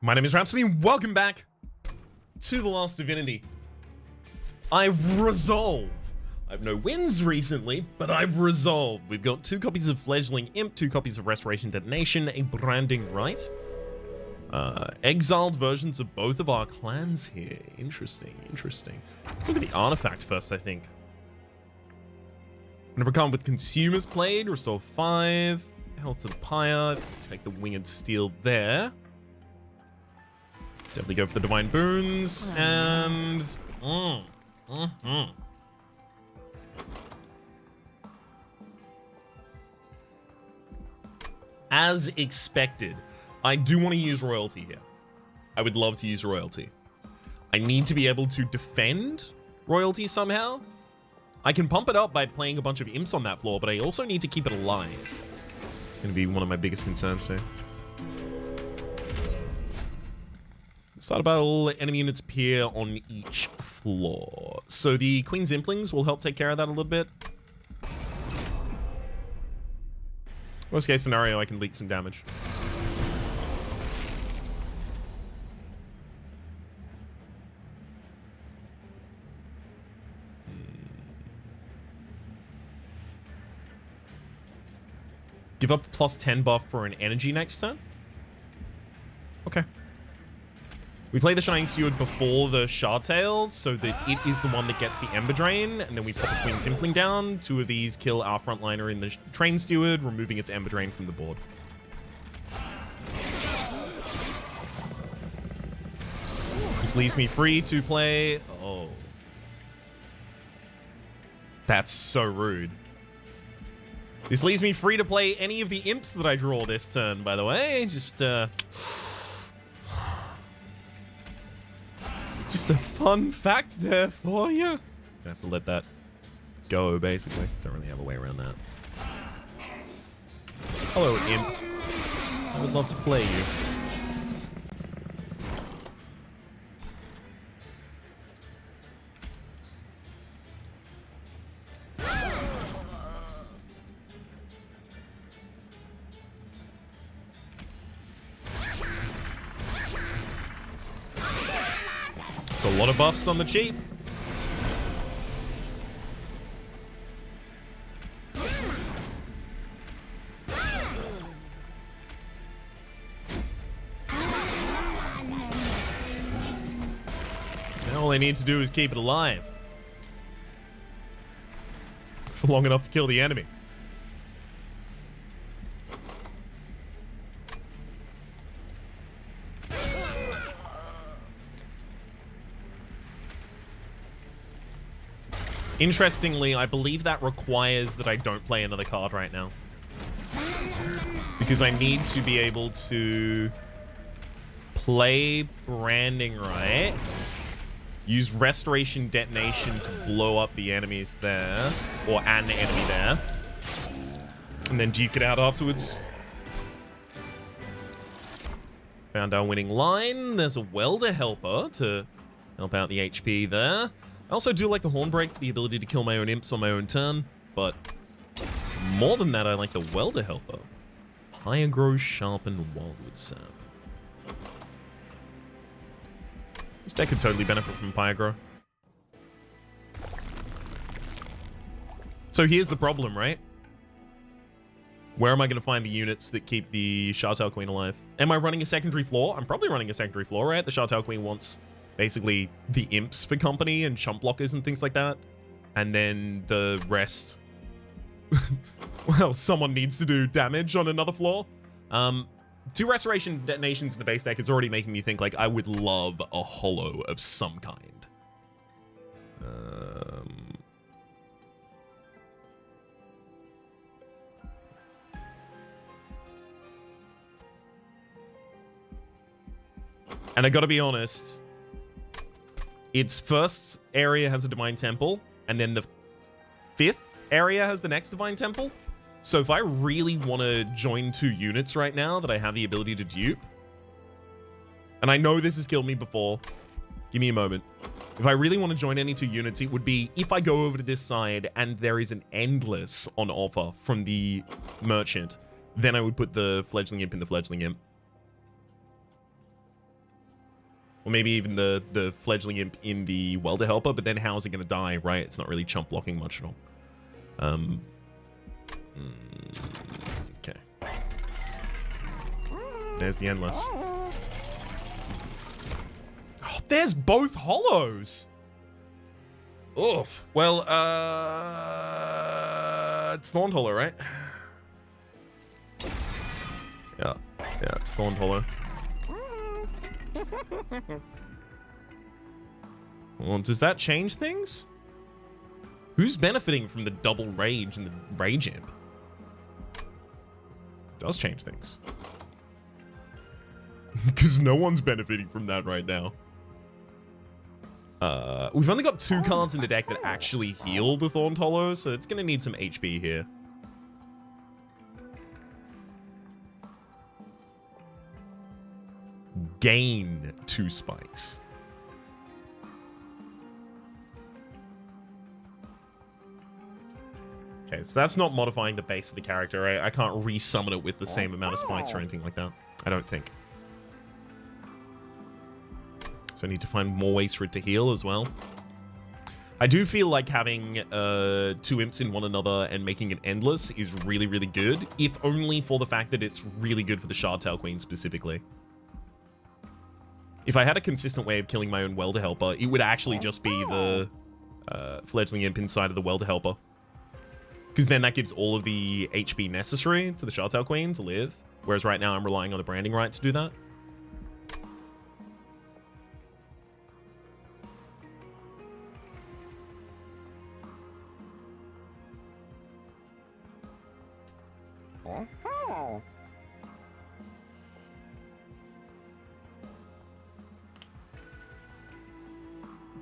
My name is Rhapsody, and welcome back to The Last Divinity. I've resolved. I have no wins recently, but I've resolved. We've got 2 copies of Fledgling Imp, 2 copies of Restoration Detonation, a Branding Rite. Exiled versions of both of our clans here. Interesting, interesting. Let's look at the artifact first, I think. Whenever come with Consumers played, restore 5. Health to the Pyre. Take the Winged Steel there. Definitely go for the Divine Boons, and... As expected, I do want to use Royalty here. I would love to use Royalty. I need to be able to defend Royalty somehow. I can pump it up by playing a bunch of Imps on that floor, but I also need to keep it alive. It's going to be one of my biggest concerns here. Start of battle, enemy units appear on each floor. So the Queen's Implings will help take care of that a little bit. Worst case scenario, I can leak some damage. Give up +10 buff for an energy next turn? Okay. We play the Shining Steward before the Shardtail, so that it is the one that gets the Ember Drain, and then we pop a Queen's Impling down. 2 of these kill our frontliner in the Train Steward, removing its Ember Drain from the board. This leaves me free to play... Oh. That's so rude. This leaves me free to play any of the Imps that I draw this turn, by the way. Just a fun fact there for you. Gonna have to let that go, basically. Don't really have a way around that. Hello, Imp. I would love to play you. It's a lot of buffs on the cheap. Now all I need to do is keep it alive for long enough to kill the enemy. Interestingly, I believe that requires that I don't play another card right now. Because I need to be able to play Branding Rite, use Restoration Detonation to blow up the enemies there, or an enemy there, and then duke it out afterwards. Found our winning line. There's a Welder Helper to help out the HP there. I also do like the Hornbreak for the ability to kill my own Imps on my own turn, but more than that, I like the Welder Helper. Pyagro, Sharpen, Wildwood Sap. This deck could totally benefit from Pyagro. So here's the problem, right? Where am I going to find the units that keep the Shardtail Queen alive? Am I running a secondary floor? I'm probably running a secondary floor, right? The Shardtail Queen wants... basically the Imps for company and chump blockers and things like that. And then the rest... well, someone needs to do damage on another floor. 2 Restoration Detonations in the base deck is already making me think like I would love a holo of some kind. And I gotta be honest... its first area has a Divine Temple, and then the 5th area has the next Divine Temple. So if I really want to join 2 units right now that I have the ability to dupe, and I know this has killed me before, give me a moment. If I really want to join any 2 units, it would be if I go over to this side and there is an Endless on offer from the Merchant, then I would put the Fledgling Imp in the Fledgling Imp. Or maybe even the fledgling imp in the welder helper, but then how is it going to die, right? It's not really chump blocking much at all. Okay. There's the Endless. Oh, there's both hollows! Oof. Well, it's Thorn Hollow, right? Yeah, it's Thorn Hollow. Well, does that change things? Who's benefiting from the double rage and the rage imp? It does change things. Because no one's benefiting from that right now. We've only got 2 cards in the deck that actually heal the Thorn Hollow, so it's going to need some HP here. Gain 2 spikes. Okay, so that's not modifying the base of the character, right? I can't resummon it with the same amount of spikes or anything like that. I don't think. So I need to find more ways for it to heal as well. I do feel like having 2 imps in one another and making it endless is really, really good, if only for the fact that it's really good for the Shardtail Queen specifically. If I had a consistent way of killing my own Welder Helper, it would actually just be the Fledgling Imp inside of the Welder Helper. Because then that gives all of the HP necessary to the Shardtail Queen to live, whereas right now I'm relying on the Branding Right to do that.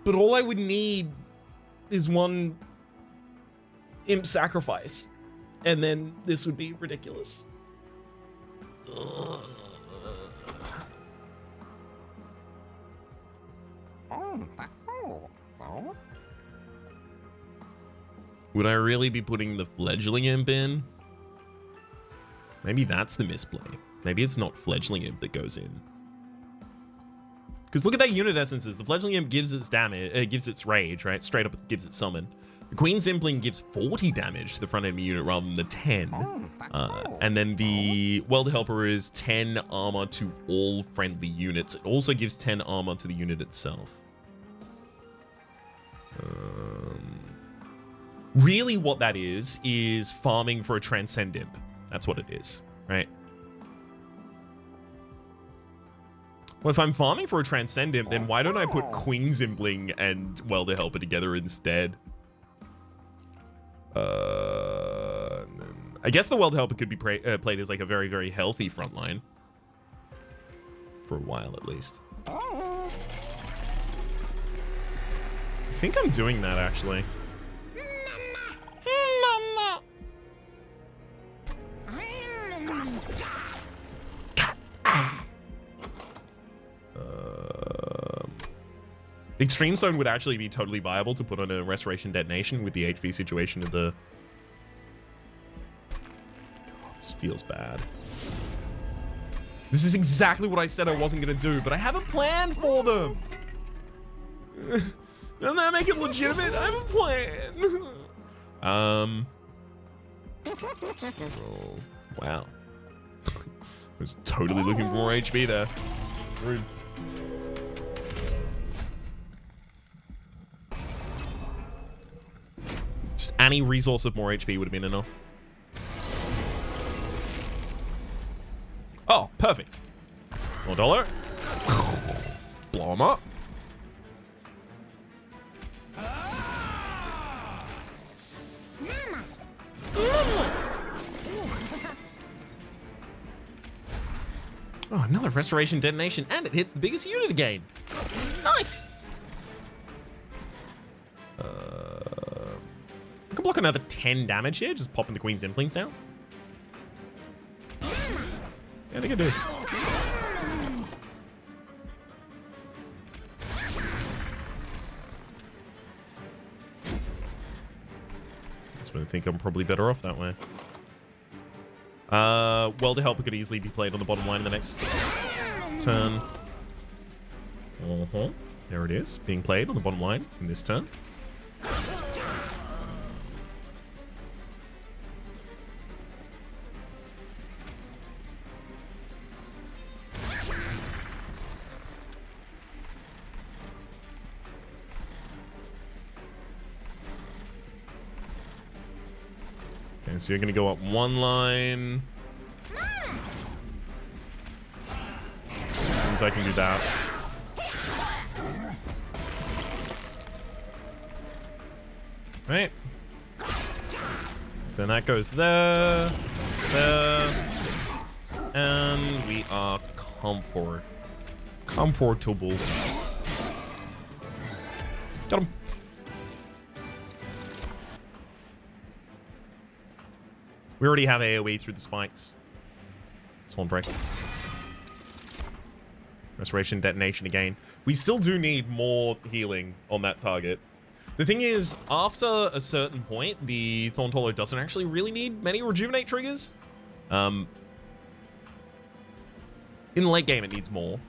But all I would need is 1 imp sacrifice, and then this would be ridiculous. Would I really be putting the fledgling imp in? Maybe that's the misplay. Maybe it's not fledgling imp that goes in. Because look at that unit essences. The fledgling imp gives its damage, gives its rage, right? Straight up gives it summon. The Queen's Impling gives 40 damage to the front enemy unit rather than the 10. And then the Welder Helper is 10 armor to all friendly units. It also gives 10 armor to the unit itself. Really what that is farming for a Transcend Imp. That's what it is, right? Well, if I'm farming for a Transcend Imp, then why don't I put Queen's Impling and Welder Helper together instead? I guess the Welder Helper could be played as like a very, very healthy frontline. For a while, at least. I think I'm doing that, actually. Extreme Zone would actually be totally viable to put on a Restoration Detonation with the HP situation of the... Oh, this feels bad. This is exactly what I said I wasn't going to do, but I have a plan for them. Doesn't that make it legitimate? I have a plan. Oh, wow. I was totally looking for more HP there. Rude. Just any resource of more HP would have been enough. Oh, perfect. More dollar. Blow him up. Oh, another Restoration Detonation, and it hits the biggest unit again. Nice. I can block another 10 damage here, just popping the Queen's Implings down. Yeah, I think I do. I think I'm probably better off that way. Welder Helper could easily be played on the bottom line in the next turn. There it is, being played on the bottom line in this turn. Okay, so you're going to go up one line. Since I can do that. Right. So then that goes there, there, and we are comfortable. Got him. We already have AoE through the spikes. It's Horn Break. Restoration, detonation again. We still do need more healing on that target. The thing is, after a certain point, the Thorn Hollow doesn't actually really need many rejuvenate triggers. In the late game, it needs more.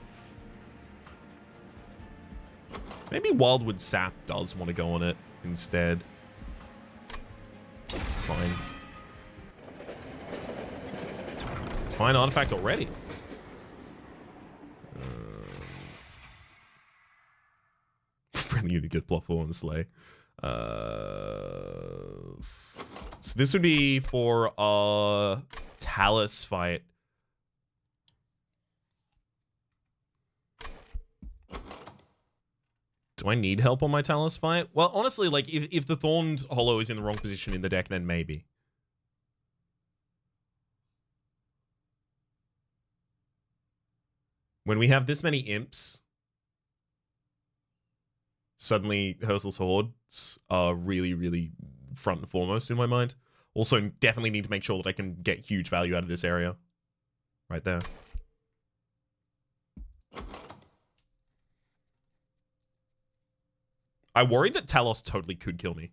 Maybe Wildwood Sap does want to go on it instead. Fine. It's fine artifact already. Friendly unit gets +4 on the sleigh. So this would be for our Talus fight. Do I need help on my Talus fight? Well, honestly, like, if the Thorned Hollow is in the wrong position in the deck, then maybe. When we have this many imps, suddenly Hersel's Hordes are really, really front and foremost in my mind. Also, definitely need to make sure that I can get huge value out of this area. Right there. I worry that Talos totally could kill me.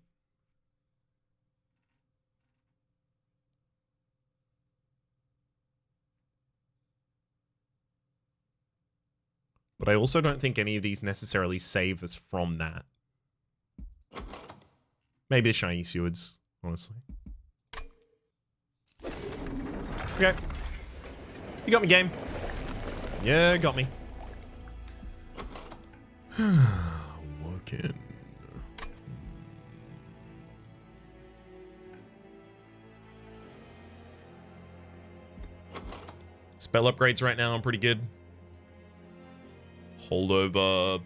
But I also don't think any of these necessarily save us from that. Maybe the Shiny Sewards, honestly. Okay. You got me, game. Yeah, got me. Awoken. Spell upgrades right now are pretty good. Holdover,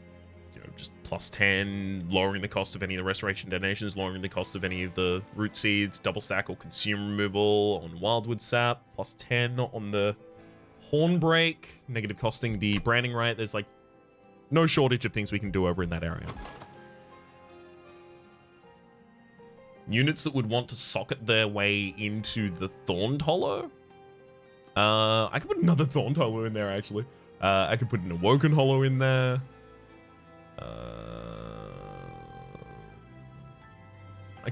you know, just +10, lowering the cost of any of the restoration detonations, lowering the cost of any of the root seeds, double stack or consume removal on Wildwood Sap, +10 on the Horn Break, negative costing the branding right. There's like no shortage of things we can do over in that area. Units that would want to socket their way into the Thorned Hollow. I could put another Thorned Hollow in there, actually. I could put an Awoken Hollow in there. I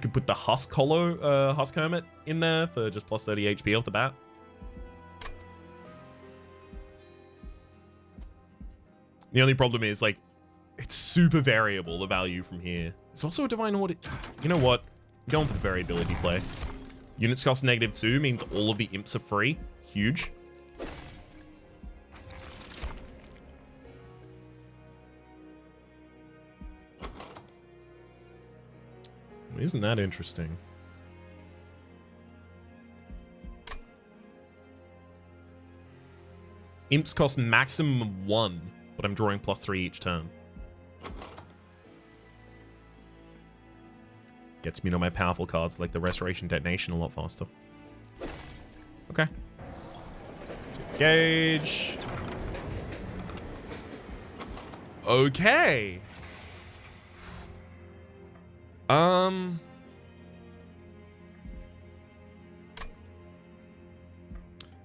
could put the Husk Hollow, Husk Hermit in there for just +30 HP off the bat. The only problem is, like, it's super variable, the value from here. It's also a Divine Hoard. You know what? I'm going for the variability play. Units cost -2 means all of the imps are free. Huge. Isn't that interesting? Imps cost maximum of 1, but I'm drawing +3 each turn. Gets me to my powerful cards like the Restoration Detonation a lot faster. Okay. Gauge. Okay.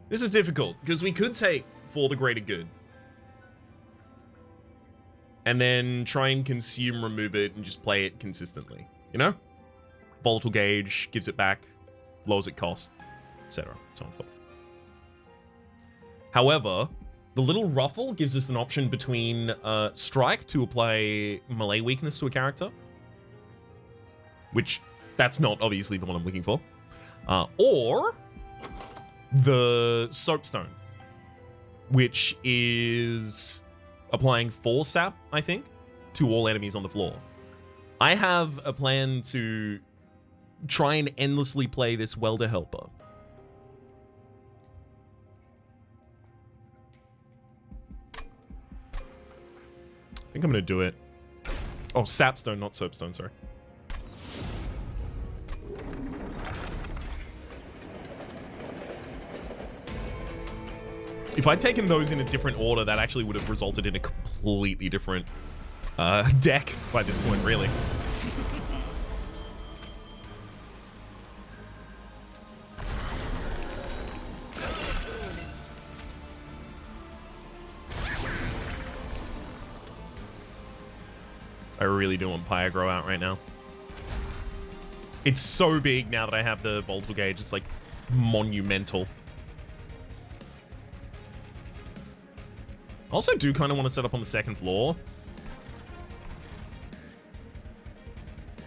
This is difficult, because we could take For the Greater Good. And then try and consume, remove it, and just play it consistently. You know? Volatile Gauge, gives it back, lowers it cost, etc. So on and so forth. However, The little ruffle gives us an option between strike to apply melee weakness to a character, which that's not obviously the one I'm looking for, or the soapstone, which is applying 4 sap, I think, to all enemies on the floor. I have a plan to try and endlessly play this welder helper. I think I'm gonna do it. Oh, sapstone, not soapstone, sorry. If I'd taken those in a different order, that actually would have resulted in a completely different deck by this point, really. I really do want Pyagro out right now. It's so big now that I have the Volatile Gauge. It's like monumental. I also do kind of want to set up on the 2nd floor.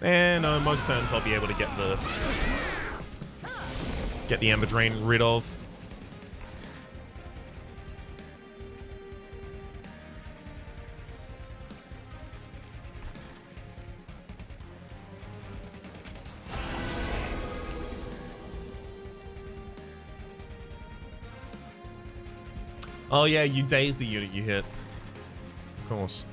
And most turns I'll be able to get the Ember Drain rid of. Oh yeah, you daze the unit you hit. Of course.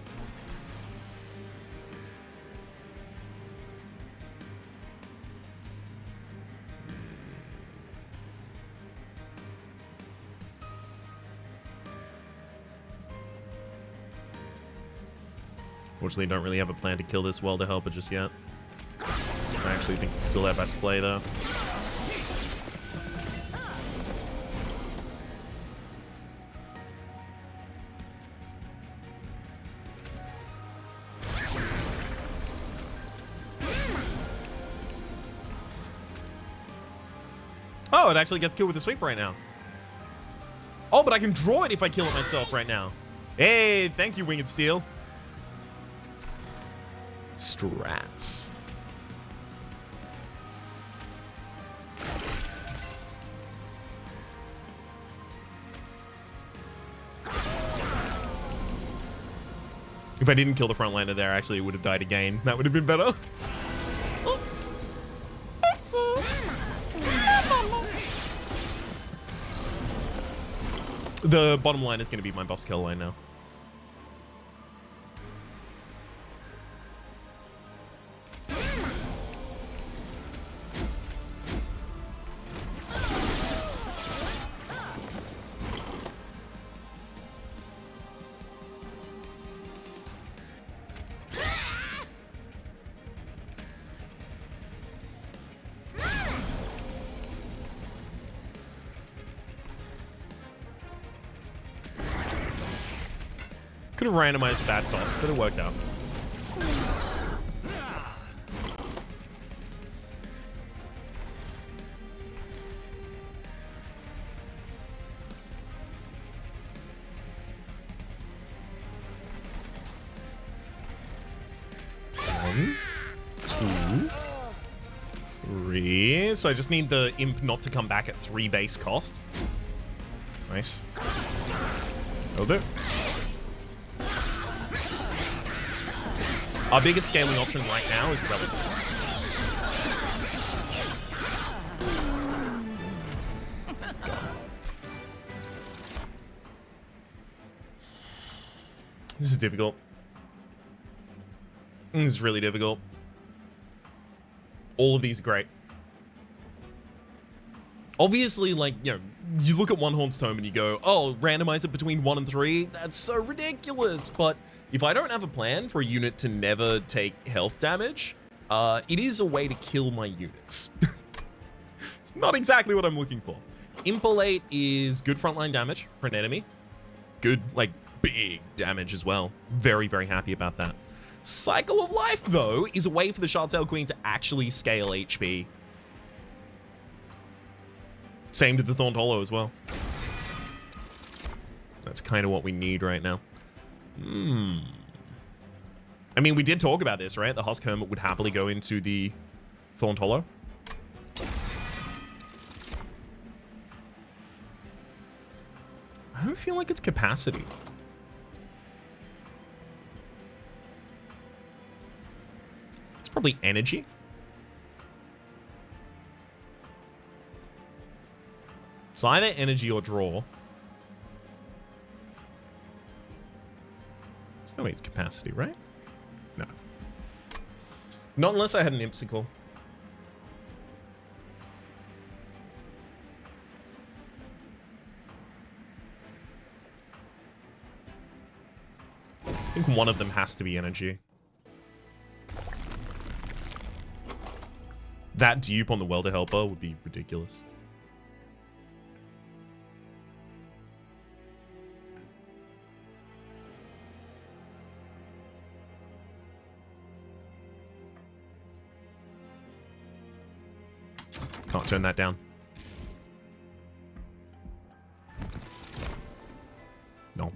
Fortunately, don't really have a plan to kill this welder helper just yet. I actually think it's still our best play though. Oh, it actually gets killed with a sweep right now. Oh, but I can draw it if I kill it myself right now. Hey, thank you, Winged Steel. Strats. If I didn't kill the frontliner there, actually, it would have died again. That would have been better. The bottom line is going to be my boss kill line now. Could have randomized that toss, but it worked out. One, two, three. So I just need the imp not to come back at 3 base cost. Nice. Will do. Our biggest scaling option right now is relics. This is difficult. This is really difficult. All of these are great. Obviously, like, you know, you look at One Horn's Tome and you go, oh, randomize it between 1 and 3? That's so ridiculous. But if I don't have a plan for a unit to never take health damage, it is a way to kill my units. It's not exactly what I'm looking for. Impalate is good frontline damage for an enemy. Good, like, big damage as well. Very, very happy about that. Cycle of Life, though, is a way for the Shartail Queen to actually scale HP. Same to the Thorned Hollow as well. That's kind of what we need right now. I mean, we did talk about this, right? The Husk Hermit would happily go into the Thorned Hollow. I don't feel like it's capacity. It's probably energy. It's either energy or draw. There's no way it's capacity, right? No. Not unless I had an Impsicle. I think one of them has to be energy. That dupe on the Welder Helper would be ridiculous. Can't turn that down. No.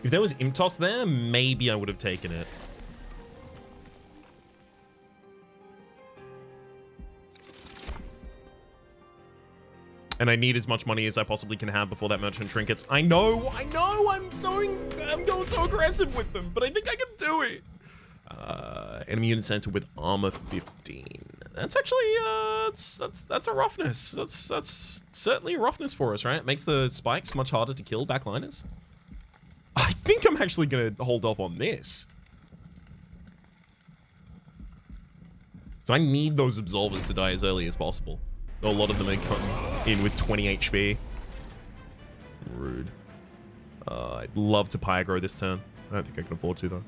If there was Imtos there, maybe I would have taken it. And I need as much money as I possibly can have before that merchant trinkets. I know, I'm going so aggressive with them, but I think I can do it. Enemy unit center with armor 15. That's actually, that's a roughness. That's certainly a roughness for us, right? It makes the spikes much harder to kill backliners. I think I'm actually going to hold off on this. So I need those absolvers to die as early as possible. A lot of them are coming in with 20 HP. Rude. I'd love to Pyagro this turn. I don't think I can afford to, though.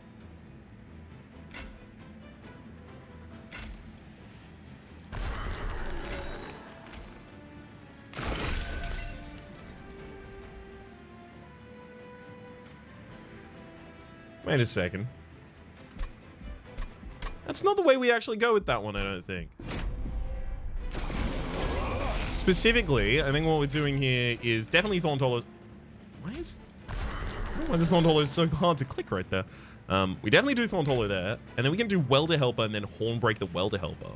Wait a second. That's not the way we actually go with that one, I don't think. Specifically, I think what we're doing here is definitely Thorned Hollow. I don't know why the Thorned Hollow is so hard to click right there. We definitely do Thorned Hollow there, and then we can do Welder Helper and then Hornbreak the Welder Helper.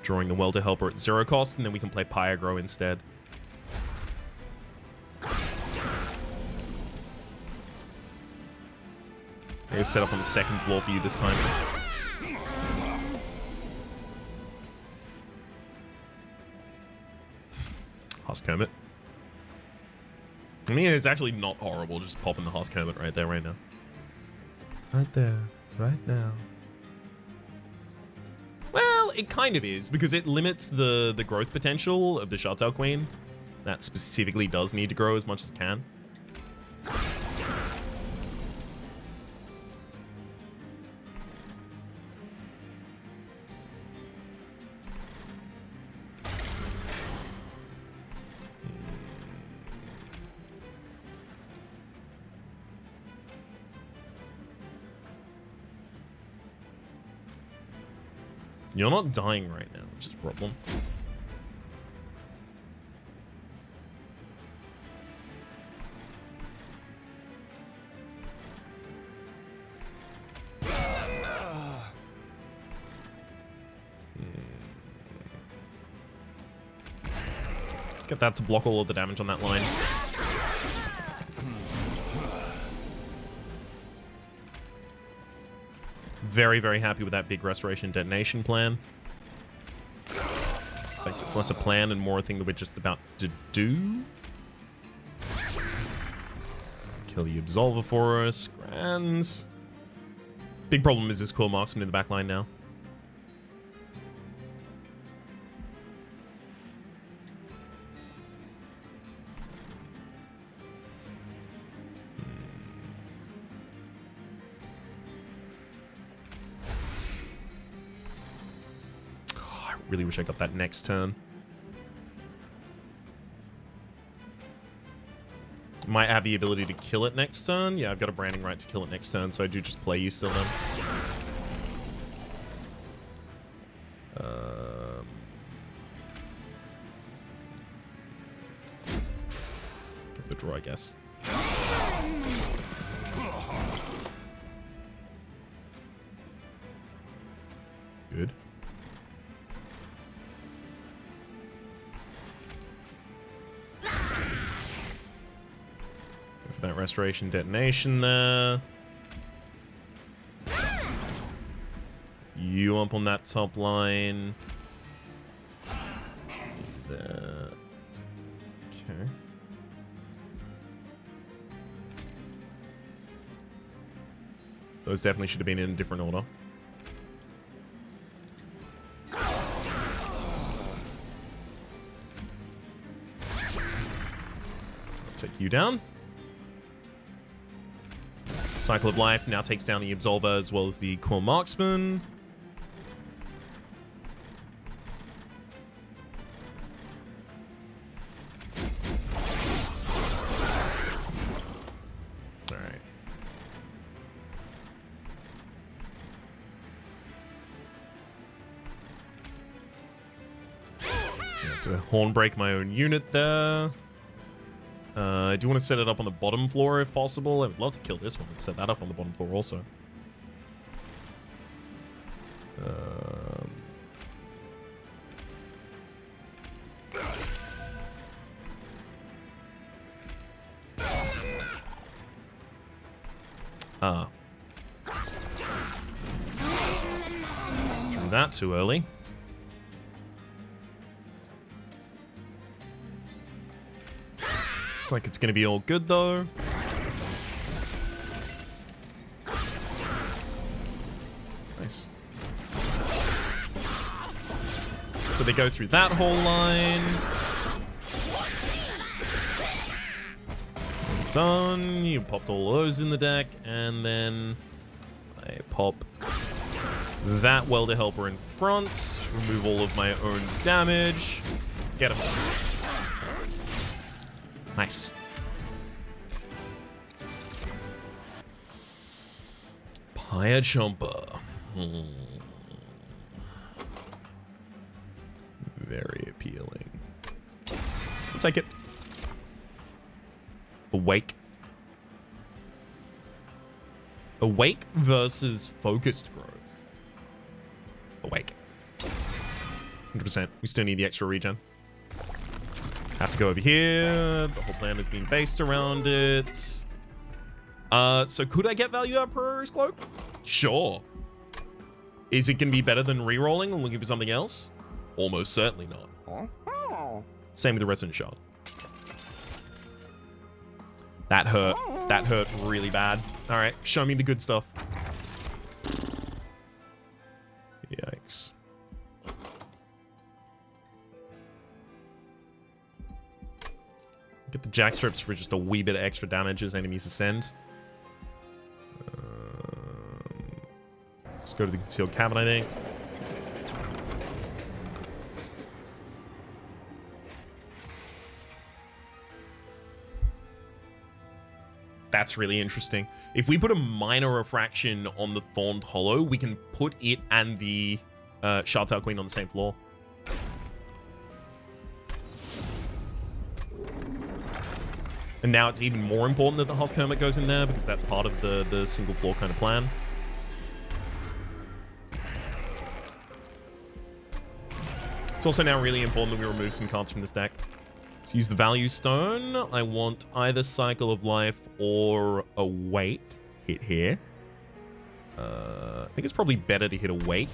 Drawing the Welder Helper at 0 cost, and then we can play Pyagro instead. I set up on the second floor for you this time. Husk Hermit. I mean, it's actually not horrible just popping the Husk Hermit right there, right now. Right there, right now. Well, it kind of is, because it limits the growth potential of the Shuttle Queen. That specifically does need to grow as much as it can. You're not dying right now, which is a problem. Let's get that to block all of the damage on that line. Very, very happy with that big restoration detonation plan. In fact, it's less a plan and more a thing that we're just about to do. Kill the Absolver for us. Grand. Big problem is this Quill Marksman in the back line now. Really wish I got that next turn. Might have the ability to kill it next turn. Yeah, I've got a branding right to kill it next turn, so I do just play you still then. Give the draw, I guess. Good. For that restoration detonation there. You up on that top line. There. Okay. Those definitely should have been in a different order. Take you down. Cycle of Life now takes down the Absolver as well as the Core Marksman. Alright. That's a Hornbreak my own unit there. I do want to set it up on the bottom floor if possible. I would love to kill this one and set that up on the bottom floor also. Drew that too early. Looks like it's going to be all good, though. Nice. So they go through that whole line. Done. You popped all those in the deck, and then I pop that Welder Helper in front. Remove all of my own damage. Get him. Nice. Pyre Jumper. Very appealing. I'll take it. Awake. Awake versus Focused Growth. Awake. 100%. We still need the extra regen. Have to go over here. The whole plan has been based around it. So could I get value out of Prairie Cloak? Sure. Is it going to be better than re-rolling and looking for something else? Almost certainly not. Same with the Resonant Shard. That hurt. That hurt really bad. All right, show me the good stuff. Yikes. Get the jackstrips for just a wee bit of extra damage as enemies ascend. Let's go to the concealed cabin, I think. That's really interesting. If we put a minor refraction on the Thorned Hollow, we can put it and the Shartail Queen on the same floor. And now it's even more important that the Husk Hermit goes in there because that's part of the single floor kind of plan. It's also now really important that we remove some cards from this deck. So use the Value Stone. I want either Cycle of Life or Awake hit here. I think it's probably better to hit Awake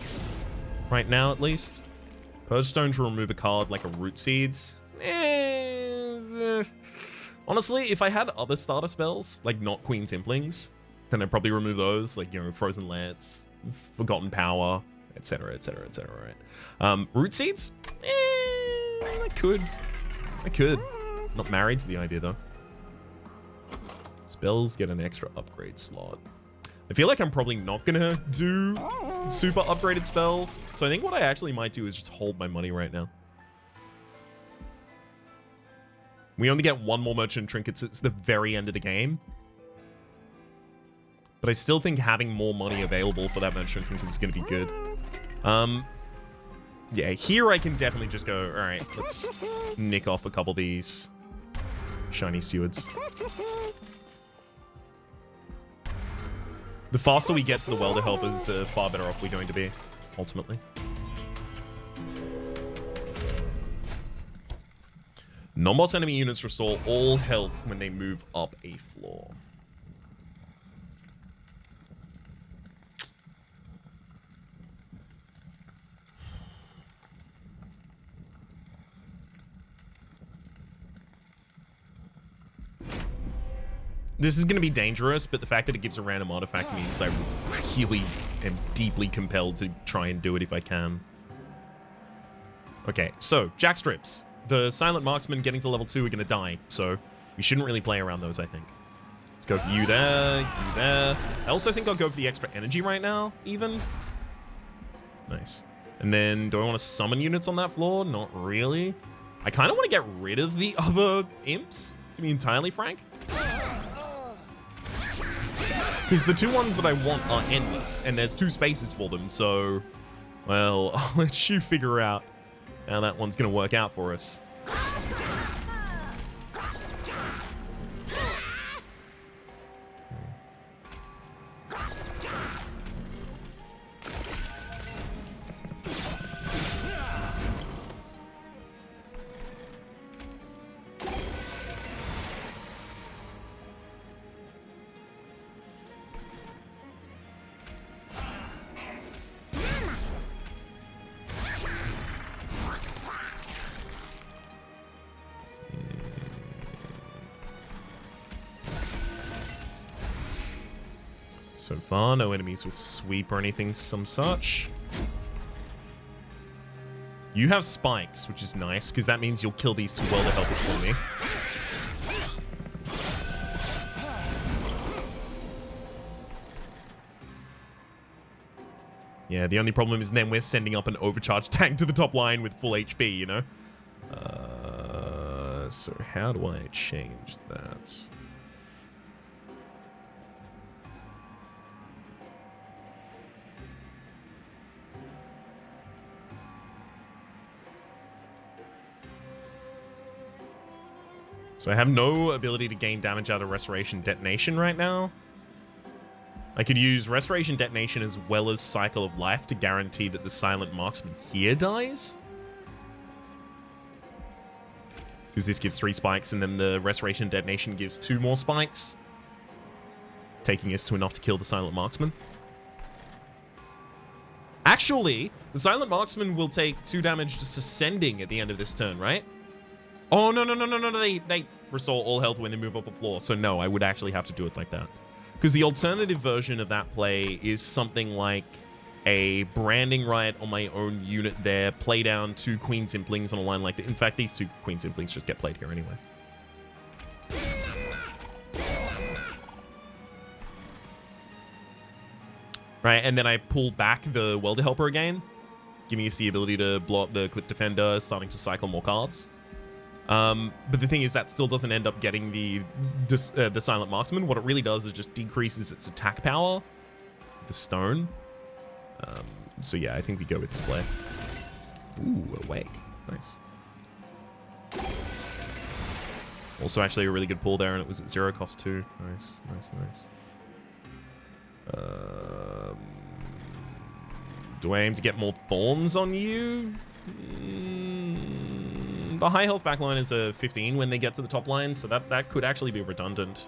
right now, at least. Purge Stone to remove a card like a Root Seeds. Honestly, if I had other starter spells, like not Queen's Implings, then I'd probably remove those, like, you know, Frozen Lance, Forgotten Power, etc., etc., etc., right? Root Seeds? I could. Not married to the idea, though. Spells get an extra upgrade slot. I feel like I'm probably not gonna do super upgraded spells, so I think what I actually might do is just hold my money right now. We only get one more merchant trinkets. It's the very end of the game. But I still think having more money available for that merchant trinket is going to be good. Yeah, here I can definitely just go, all right, let's nick off a couple of these shiny stewards. The faster we get to the welder helpers, the far better off we're going to be, ultimately. Non-boss enemy units restore all health when they move up a floor. This is going to be dangerous, but the fact that it gives a random artifact means I really am deeply compelled to try and do it if I can. Okay, so, jack strips. The silent marksmen getting to level 2 are going to die, so we shouldn't really play around those, I think. Let's go for you there, you there. I also think I'll go for the extra energy right now, even. Nice. And then, do I want to summon units on that floor? Not really. I kind of want to get rid of the other imps, to be entirely frank. Because the two ones that I want are endless, and there's 2 spaces for them, so... Well, I'll let you figure out how that one's going to work out for us. So far, no enemies with sweep or anything some such. You have spikes, which is nice, because that means you'll kill these 2 welder helpers for me. Yeah, the only problem is then we're sending up an overcharged tank to the top line with full HP, you know? So how do I change that? So I have no ability to gain damage out of Restoration Detonation right now. I could use Restoration Detonation as well as Cycle of Life to guarantee that the Silent Marksman here dies. Because this gives 3 spikes, and then the Restoration Detonation gives 2 more spikes, taking us to enough to kill the Silent Marksman. Actually, the Silent Marksman will take 2 damage just ascending at the end of this turn, right? Oh, no, they restore all health when they move up a floor. So no, I would actually have to do it like that. Because the alternative version of that play is something like a branding right on my own unit there, play down 2 Queen Simplings on a line like that. In fact, these 2 Queen Simplings just get played here anyway. Right, and then I pull back the Welder Helper again, giving us the ability to blow up the Clip Defender, starting to cycle more cards. But the thing is, that still doesn't end up getting the Silent Marksman. What it really does is just decreases its attack power, the stone. So yeah, I think we go with this play. Ooh, Awake. Nice. Also actually a really good pull there, and it was at 0 cost too. Nice. Do I aim to get more thorns on you? The high health backline is a 15 when they get to the top line, so that could actually be redundant.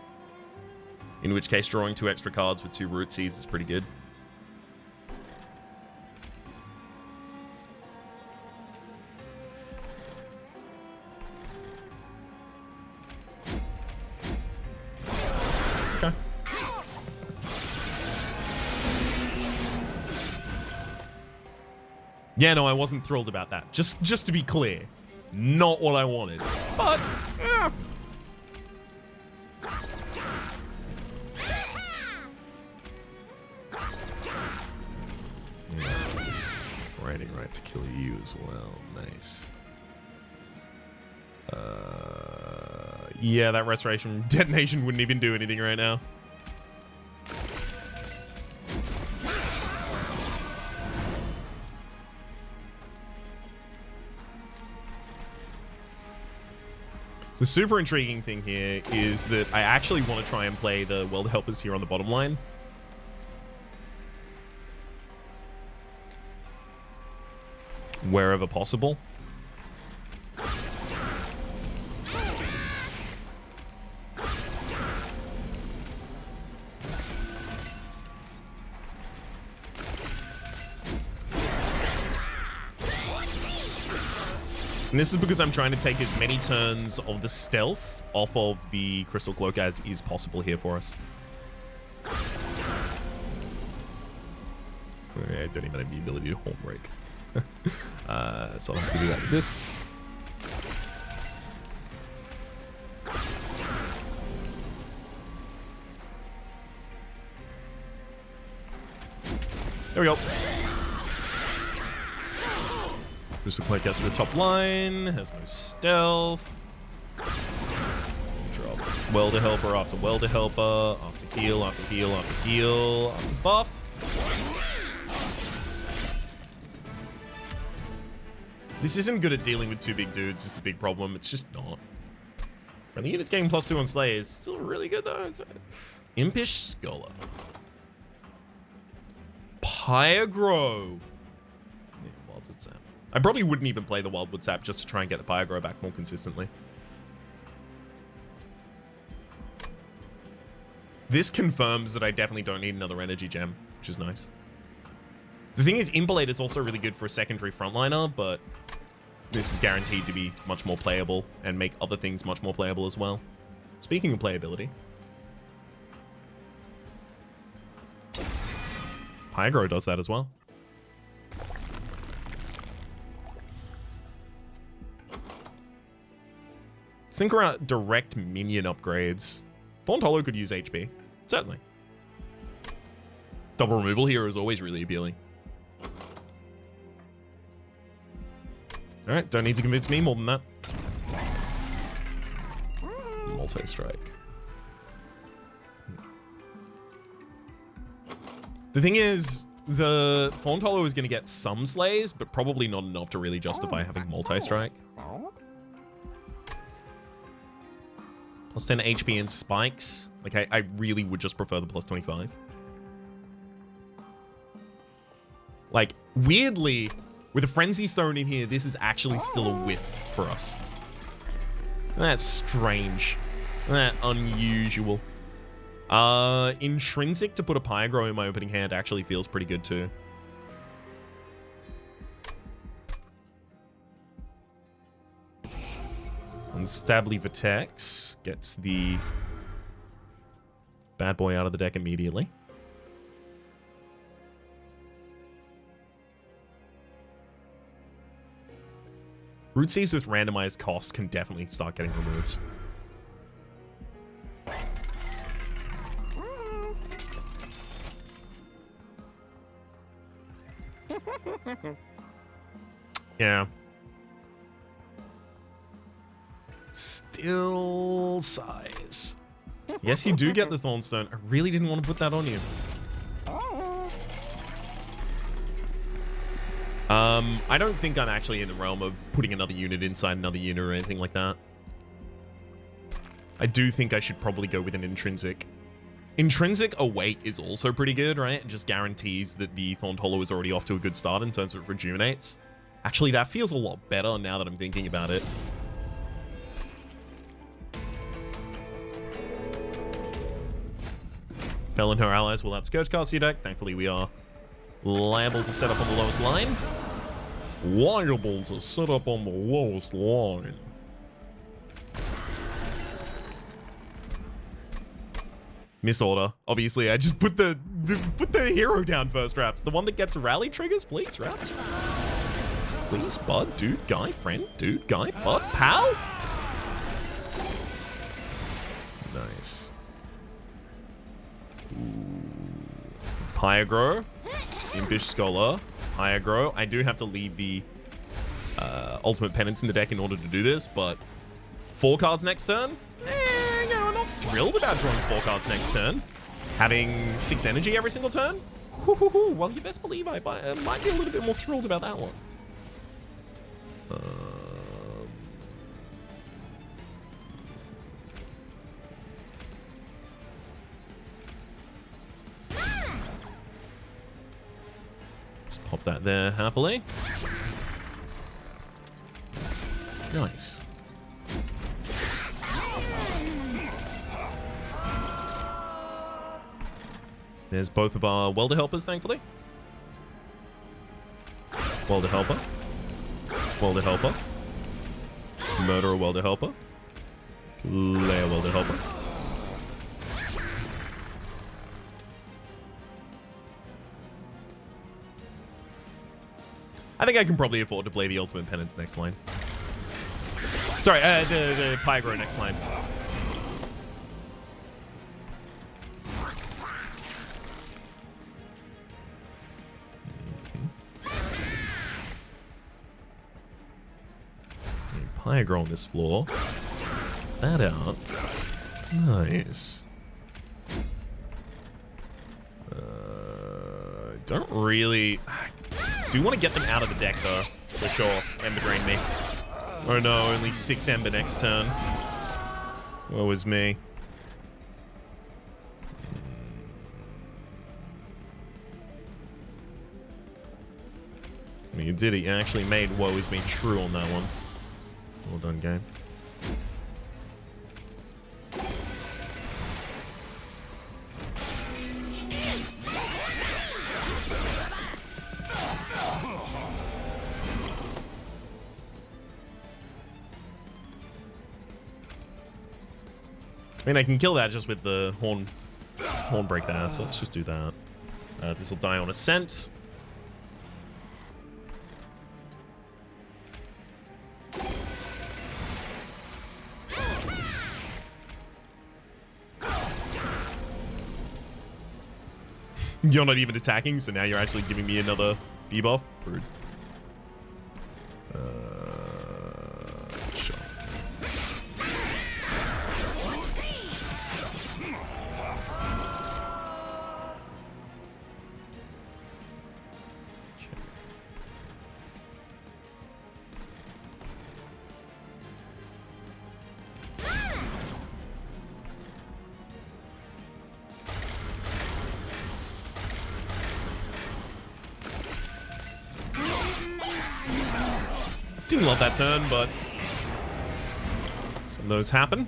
In which case, drawing 2 extra cards with 2 root seeds is pretty good. Okay. Yeah, no, I wasn't thrilled about that. Just to be clear. Not what I wanted. But, yeah. Writing right to kill you as well. Nice. Yeah, that restoration detonation wouldn't even do anything right now. The super intriguing thing here is that I actually want to try and play the World Helpers here on the bottom line. Wherever possible. And this is because I'm trying to take as many turns of the stealth off of the Crystal Cloak as is possible here for us. I don't even have the ability to Horn Break. So I'll have to do that with this. There we go. Crystal Cloak gets to the top line, has no stealth. Drop Welder Helper after Welder Helper, after heal, after heal, after heal, after buff. This isn't good at dealing with two big dudes is the big problem. It's just not. Friendly units getting +2 on Slay is still really good though. Impish Scholar. Pyagro. Wildwood Sap. I probably wouldn't even play the Wildwood Sap just to try and get the Pyagro back more consistently. This confirms that I definitely don't need another energy gem, which is nice. The thing is, Imbelate is also really good for a secondary frontliner, but this is guaranteed to be much more playable and make other things much more playable as well. Speaking of playability, Pyagro does that as well. Think about direct minion upgrades. Thorn Hollow could use HP, certainly. Double removal here is always really appealing. Alright, don't need to convince me more than that. Multi-strike. The thing is, the Thorn Hollow is going to get some slays, but probably not enough to really justify having multi-strike. Plus 10 HP and spikes. Like, I really would just prefer the plus 25. Like, weirdly, with a Frenzy Stone in here, this is actually still a whiff for us. That's strange. That's unusual. Intrinsic to put a Pyagro in my opening hand actually feels pretty good too. Unstably Vitex gets the bad boy out of the deck immediately. Root Seeds with randomized costs can definitely start getting removed. Yeah. Still size. Yes, you do get the Thornstone. I really didn't want to put that on you. I don't think I'm actually in the realm of putting another unit inside another unit or anything like that. I do think I should probably go with an Intrinsic. Intrinsic Awake is also pretty good, right? It just guarantees that the Thorned Hollow is already off to a good start in terms of rejuvenates. Actually, that feels a lot better now that I'm thinking about it. Bell and her allies will add Scourge cards to your deck. Thankfully, we are liable to set up on the lowest line. Liable to set up on the lowest line. Misorder. Obviously, I just put the hero down first, Raps. The one that gets rally triggers, please, Raps. Please, bud, dude, guy, friend, dude, guy, bud, pal. Nice. Pyagro, Impish Scholar, Pyagro. I do have to leave the Ultimate Penance in the deck in order to do this, but 4 cards next turn? thrilled about drawing 4 cards next turn. Having 6 energy every single turn. Well, you best believe I might be a little bit more thrilled about that one. Let's pop that there happily. Nice. There's both of our welder helpers, thankfully. Welder helper. Welder helper. Murderer welder helper. Player welder helper. I think I can probably afford to play the Ultimate Penance next line. Sorry, the Pyro next line. Pyro on this floor. That out. Nice. Don't really... Do want to get them out of the deck, though. For sure. Ember drain me. Oh no, only 6 Ember next turn. Woe is me. I mean, you did it. You actually made woe is me true on that one. Well done, game. I mean, I can kill that just with the horn break there, so let's just do that. This will die on Ascent. You're not even attacking, so now you're actually giving me another debuff. Rude. Sure. Didn't love that turn, but some of those happen.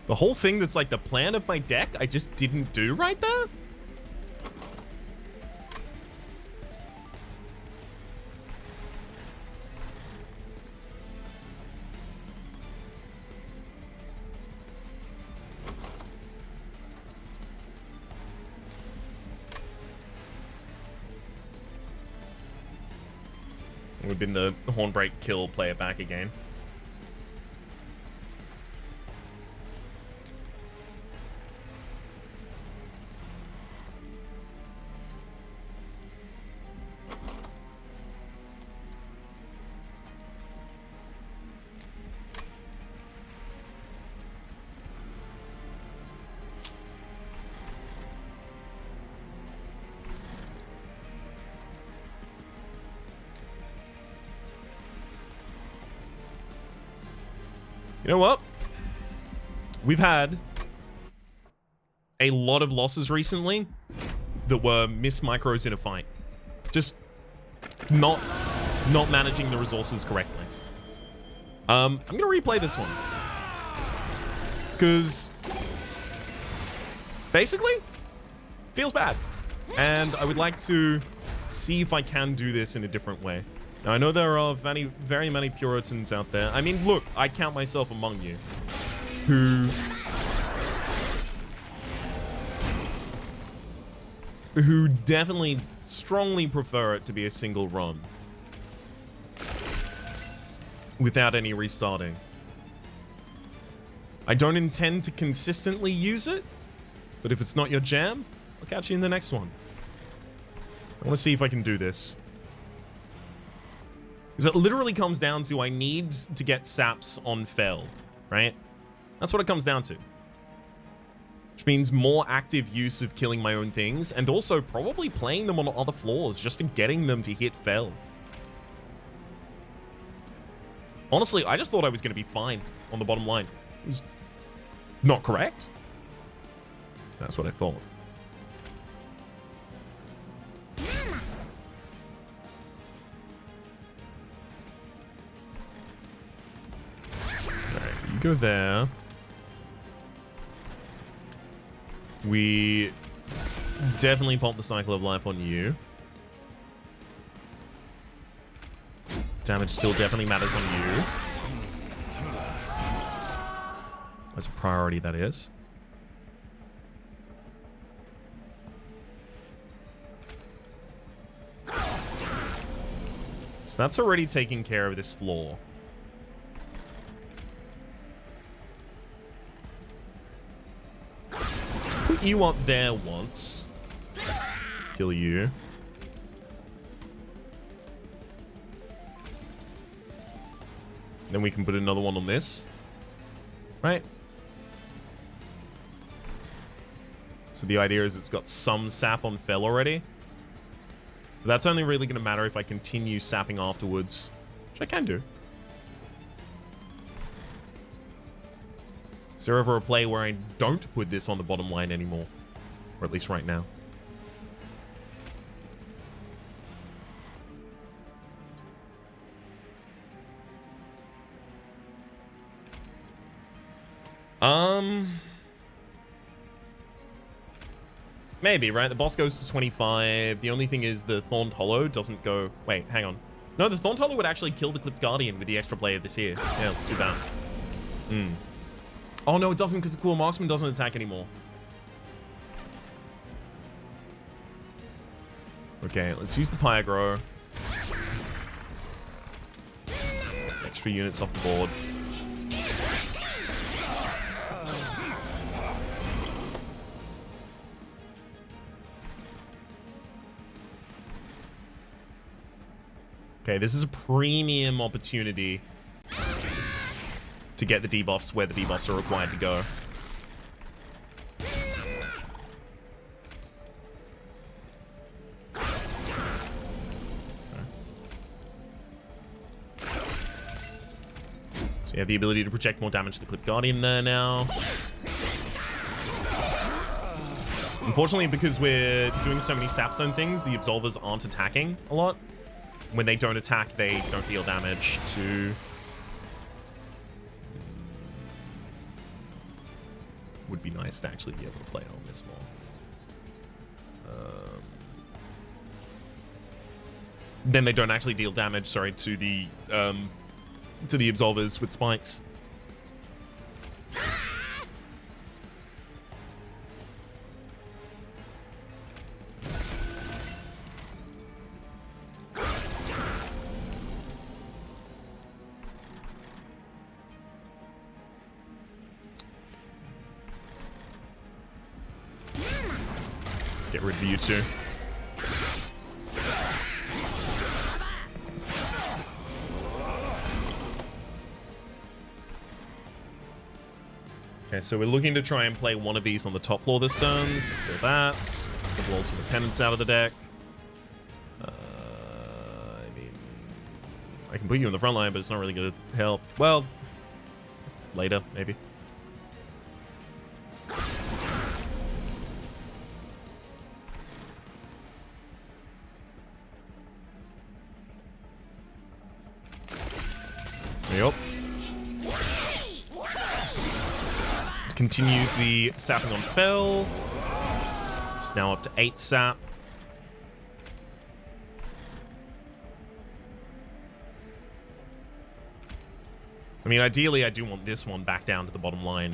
The whole thing that's like the plan of my deck, I just didn't do right there. We've been the Hornbreak kill, play it back again. You know what? We've had a lot of losses recently that were miss micros in a fight. Just not managing the resources correctly. I'm gonna replay this one. Because basically, feels bad. And I would like to see if I can do this in a different way. Now, I know there are very many Puritans out there. I mean, look, I count myself among you. Who definitely strongly prefer it to be a single run. Without any restarting. I don't intend to consistently use it, but if it's not your jam, I'll catch you in the next one. I want to see if I can do this. Because it literally comes down to I need to get saps on Fel, right? That's what it comes down to. Which means more active use of killing my own things, and also probably playing them on other floors, just for getting them to hit Fel. Honestly, I just thought I was going to be fine on the bottom line. It was not correct. That's what I thought. Alright, you go there. We definitely pop the Cycle of Life on you. Damage still definitely matters on you. As a priority, that is. So that's already taking care of this floor. Let's put you up there once. Kill you. Then we can put another one on this. Right? So the idea is it's got some sap on Fel already. But that's only really going to matter if I continue sapping afterwards. Which I can do. Is there ever a play where I don't put this on the bottom line anymore? Or at least right now. Maybe, right? The boss goes to 25. The only thing is the Thorned Hollow doesn't go... Wait, hang on. No, the Thorned Hollow would actually kill the Clipped Guardian with the extra play of this here. Yeah, let's do that. Oh, no, it doesn't because the Cool Marksman doesn't attack anymore. Okay, let's use the Pyagro. Extra units off the board. Okay, this is a premium opportunity to get the debuffs where the debuffs are required to go. So you have the ability to project more damage to the Clipped Guardian there now. Unfortunately, because we're doing so many Sapstone things, the Absolvers aren't attacking a lot. When they don't attack, they don't deal damage to... Would be nice to actually be able to play it on this floor. Then they don't actually deal damage, sorry, to the Absolvers with spikes. Get rid of you two. Okay, so we're looking to try and play one of these on the top floor this turn. So kill that. Double Ultimate Penance out of the deck. I mean, I can put you in the front line, but it's not really going to help. Well, later, maybe. Yep. This continues the sapping on Fel. It's now up to 8 sap. I mean, ideally, I do want this one back down to the bottom line.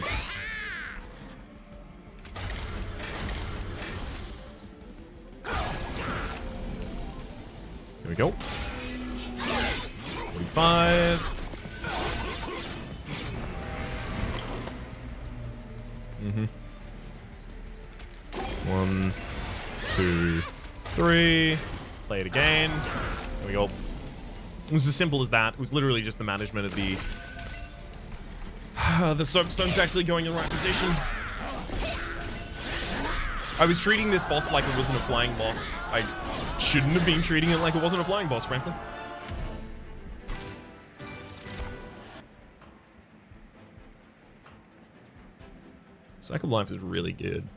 Here we go. 45. 1, 2, 3. Play it again. There we go. It was as simple as that. It was literally just the management of the soapstones actually going in the right position. I was treating this boss like it wasn't a flying boss. I shouldn't have been treating it like it wasn't a flying boss, frankly. Cycle of Life is really good.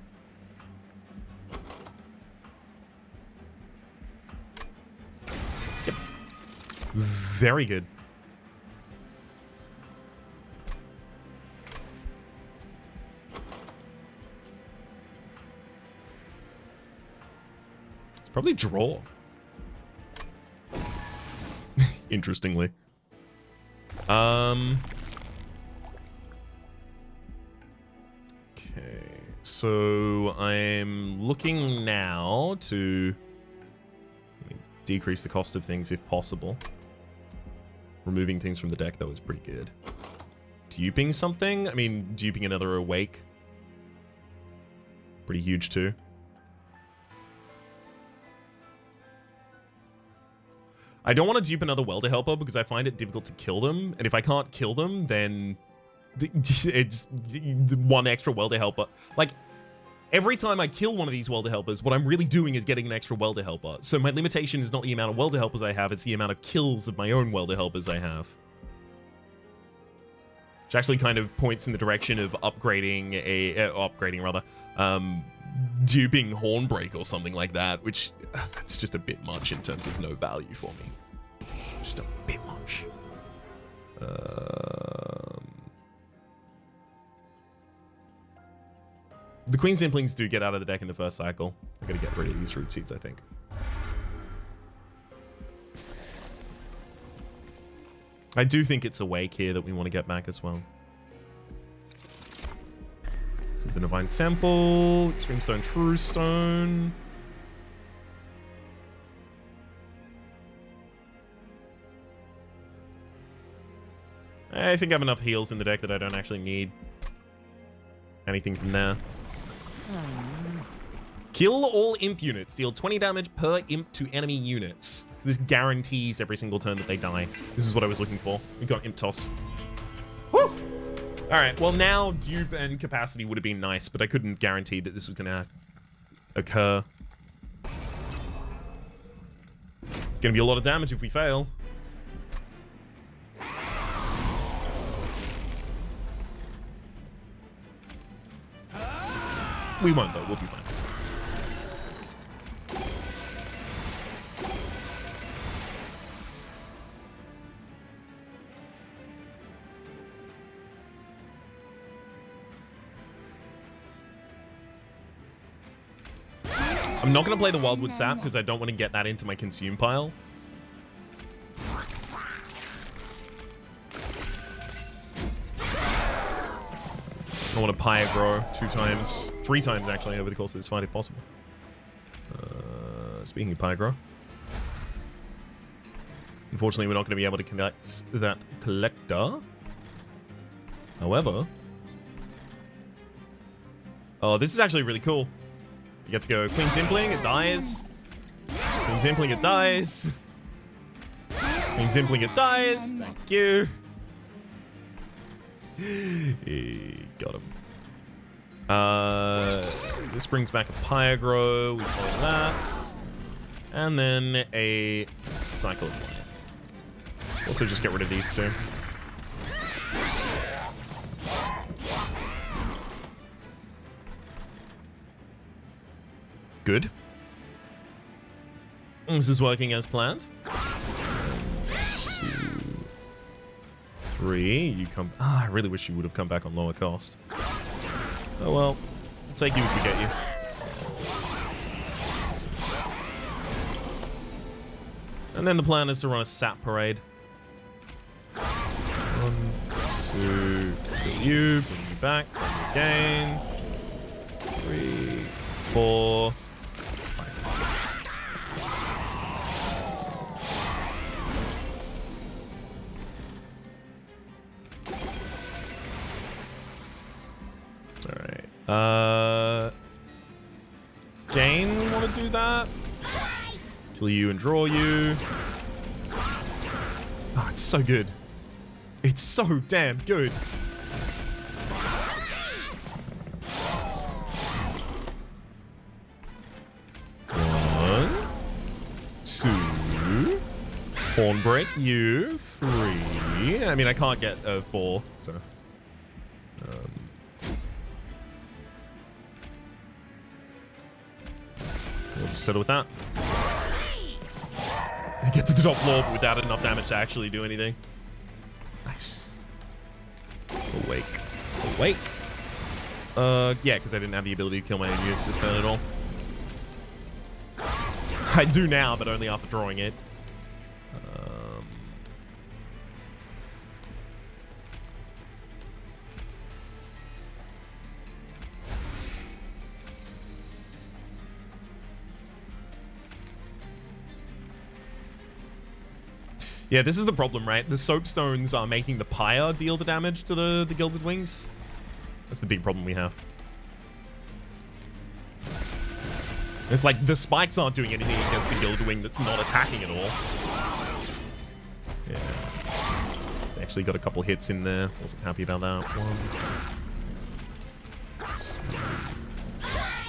Yep. Very good. It's probably draw. Interestingly. So I'm looking now to decrease the cost of things if possible. Removing things from the deck, though, is pretty good. Duping something? I mean, duping another Awake. Pretty huge, too. I don't want to dupe another Welder Helper because I find it difficult to kill them. And if I can't kill them, then it's one extra Welder Helper. Like, every time I kill one of these Welder Helpers, what I'm really doing is getting an extra Welder Helper. So my limitation is not the amount of Welder Helpers I have, it's the amount of kills of my own Welder Helpers I have. Which actually kind of points in the direction of upgrading duping Hornbreak or something like that, which that's just a bit much in terms of no value for me. Just a bit much. The Queen's Implings do get out of the deck in the first cycle. I gotta get rid of these Root Seeds, I think. I do think it's Awake here that we want to get back as well. So the Divine Sample, Extreme Stone, True Stone. I think I have enough heals in the deck that I don't actually need anything from there. Kill all imp units. Deal 20 damage per imp to enemy units. So this guarantees every single turn that they die. This is what I was looking for. We got Imp Toss. Whew! Alright, well now dupe and capacity would have been nice, but I couldn't guarantee that this was going to occur. It's going to be a lot of damage if we fail. We won't, though. We'll be fine. I'm not going to play the Wildwood Sap because I don't want to get that into my consume pile. I want to Pyro 2 times, 3 times actually over the course of this fight if possible. Speaking of Pyro. Unfortunately, we're not going to be able to connect that collector. However... Oh, this is actually really cool. You get to go Queen's Impling, it dies. Queen's Impling, it dies. Queen's Impling, it dies. Thank you. Got him. This brings back a Pyro. We follow that. And then a Cycle of Life. Let's also just get rid of these two. Good. This is working as planned. 1, 2, 3. You come... Ah, I really wish you would have come back on lower cost. Oh well. I'll take you if we get you. And then the plan is to run a Sap Parade. 1, 2, kill you, bring you back, bring you again. 3, 4... Jane want to do that? Kill you and draw you. Oh, it's so good. It's so damn good. One, two, Horn break you, 3. I mean, I can't get a 4, so. We'll just settle with that. Get to the top floor, but without enough damage to actually do anything. Nice. Awake. Awake. Yeah, because I didn't have the ability to kill my own units this turn at all. I do now, but only after drawing it. Yeah, this is the problem, right? The soapstones are making the pyre deal the damage to the Gilded Wings. That's the big problem we have. It's like the spikes aren't doing anything against the Gilded Wing that's not attacking at all. Yeah. They actually got a couple hits in there. Wasn't happy about that one.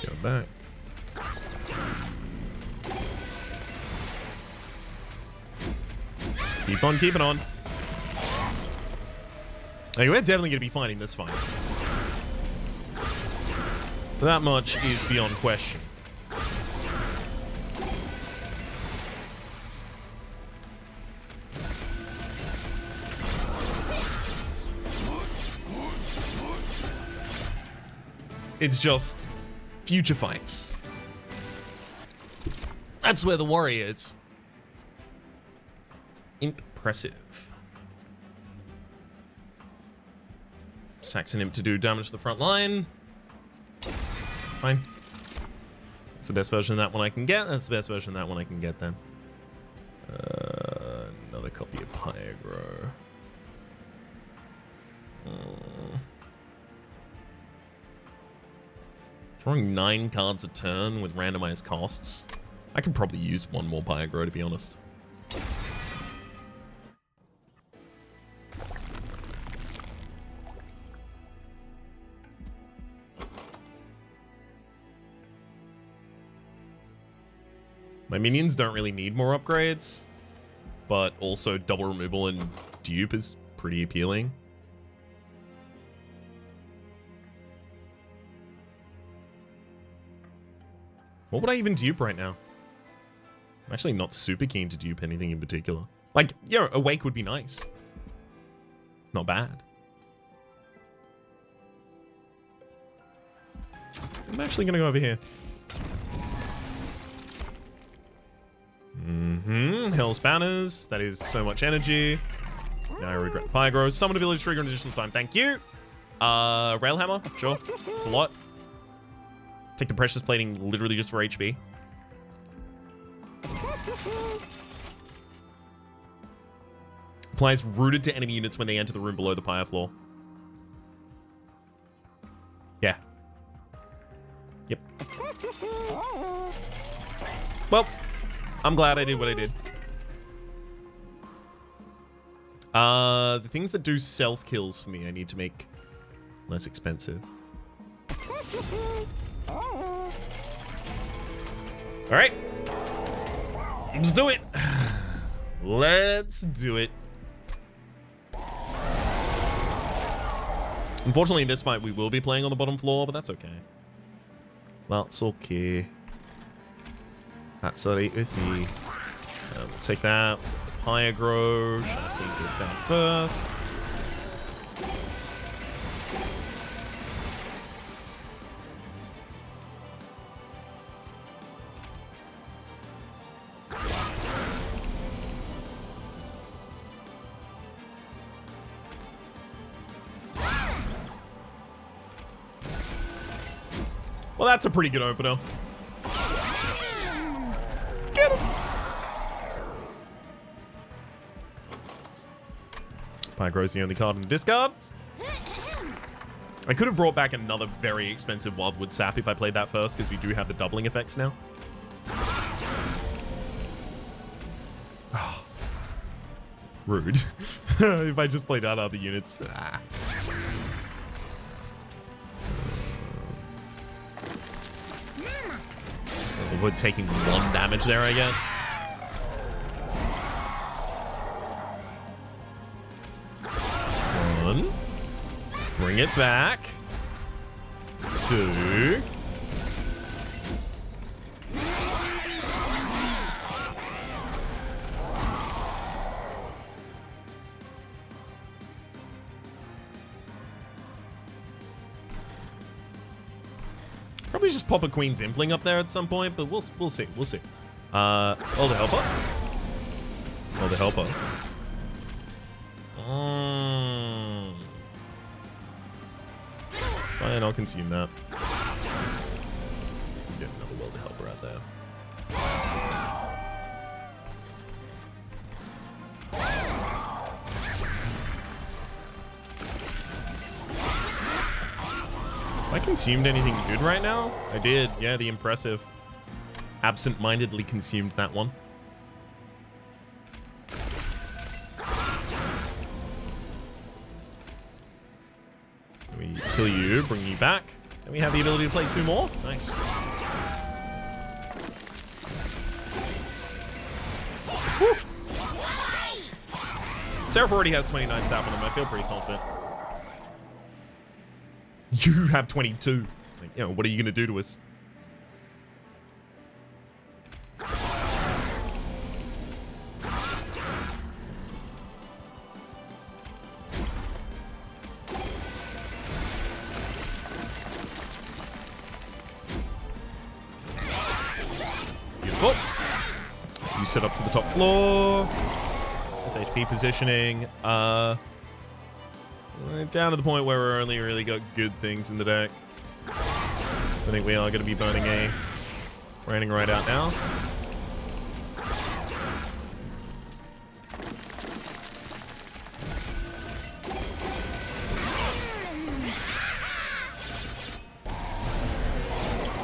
Go back. Keep on keeping on. Okay, we're definitely going to be fighting this fight. That much is beyond question. It's just future fights. That's where the warrior is. Impressive. Saxon Imp to do damage to the front line. Fine. That's the best version of that one I can get. That's the best version of that one I can get then. Another copy of Pyagro. Drawing 9 cards a turn with randomized costs. I could probably use one more Pyagro, to be honest. My minions don't really need more upgrades, but also double removal and dupe is pretty appealing. What would I even dupe right now? I'm actually not super keen to dupe anything in particular. Like, yeah, Awake would be nice. Not bad. I'm actually gonna go over here. Hell's Banners. That is so much energy. Now I regret the Pyagro. Summon ability trigger in additional time. Thank you. Railhammer. Sure. It's a lot. Take the Precious Plating literally just for HP. Applies rooted to enemy units when they enter the room below the pyre floor. Yeah. Yep. Well, I'm glad I did what I did. The things that do self-kills for me, I need to make less expensive. Alright. Let's do it. Let's do it. Unfortunately, in this fight, we will be playing on the bottom floor, but that's okay. That's okay. That's alright with me. We'll take that. Pyagro. Shackling goes down first. Well, that's a pretty good opener. Get him! Pygro's the only card in the discard. I could have brought back another very expensive Wildwood Sap if I played that first, because we do have the doubling effects now. Oh, rude. If I just played out other units. Ah. We're taking 1 damage there, I guess. One. Bring it back. 2. Probably just pop a Queen's Impling up there at some point, but we'll see. We'll see. Oh, the helper. Oh, the helper. Fine, I'll consume that. Get another Welder Helper out there. Have I consumed anything good right now? I did. Yeah, the impressive. Absent-mindedly consumed that one. We kill you, bring you back. And we have the ability to play 2 more. Nice. Woo! Seraph already has 29 sap on him. I feel pretty confident. You have 22. Like, you know, what are you going to do to us? Beautiful. You set up to the top floor. This HP positioning. Down to the point where we're only really got good things in the deck. I think we are going to be burning a raining right out now.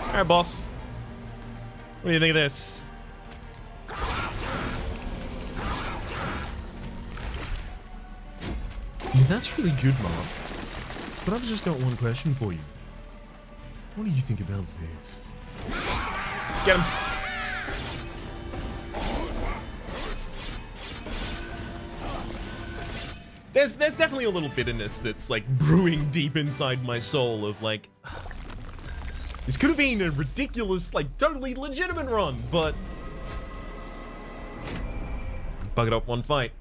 All right, boss. What do you think of this? Yeah, that's really good, Mark. But I've just got one question for you. What do you think about this? Get him! There's definitely a little bitterness that's like brewing deep inside my soul of like, this could have been a ridiculous, like totally legitimate run, but bug it up one fight.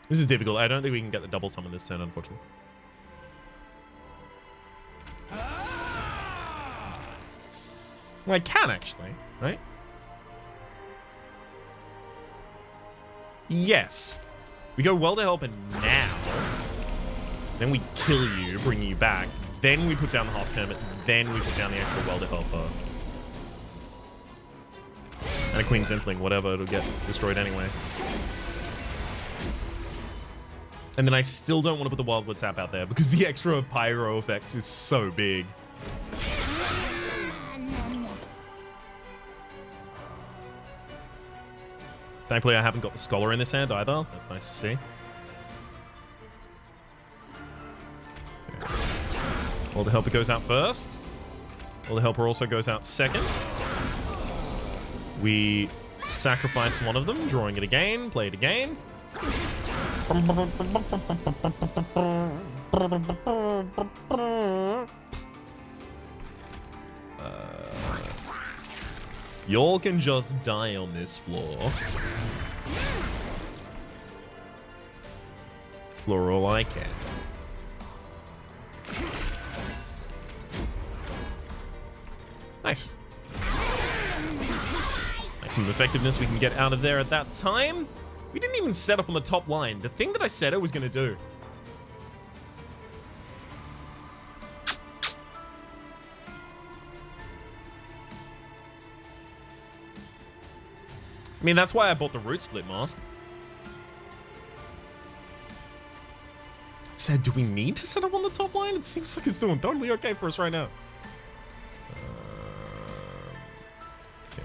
This is difficult. I don't think we can get the double summon this turn, unfortunately. Well, I can actually, right? Yes. We go Welder Helper now. Then we kill you, bring you back. Then we put down the Host Hermit. Then we put down the actual Welder Helper. And a Queen's Impling, whatever. It'll get destroyed anyway. And then I still don't want to put the Wildwood Sap out there because the extra pyro effect is so big. Thankfully, I haven't got the Scholar in this hand either. That's nice to see. Well, the Helper goes out first. Well, the Helper also goes out second. We sacrifice one of them, drawing it again, play it again. Y'all can just die on this floor. Floor all I can. Nice. Maximum effectiveness we can get out of there at that time. We didn't even set up on the top line. The thing that I said I was going to do. I mean, that's why I bought the Root Split Mask. It said, do we need to set up on the top line? It seems like it's doing totally okay for us right now. Okay.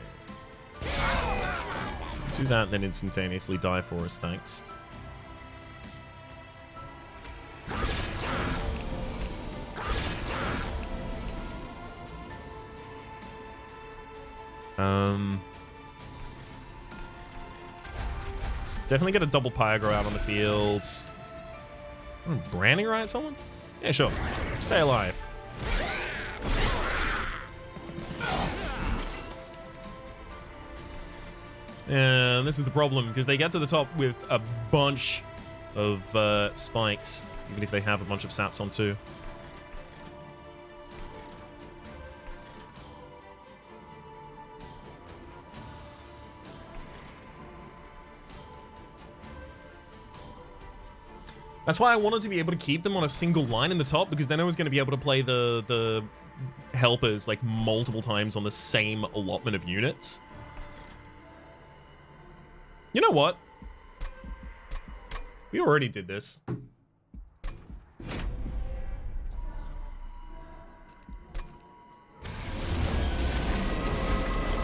Do that and then instantaneously die for us, thanks. Let's definitely get a double Pyro out on the field. Branding right someone? Yeah, sure. Stay alive. And this is the problem, because they get to the top with a bunch of spikes, even if they have a bunch of saps on too. That's why I wanted to be able to keep them on a single line in the top, because then I was going to be able to play the helpers like multiple times on the same allotment of units. You know what? We already did this.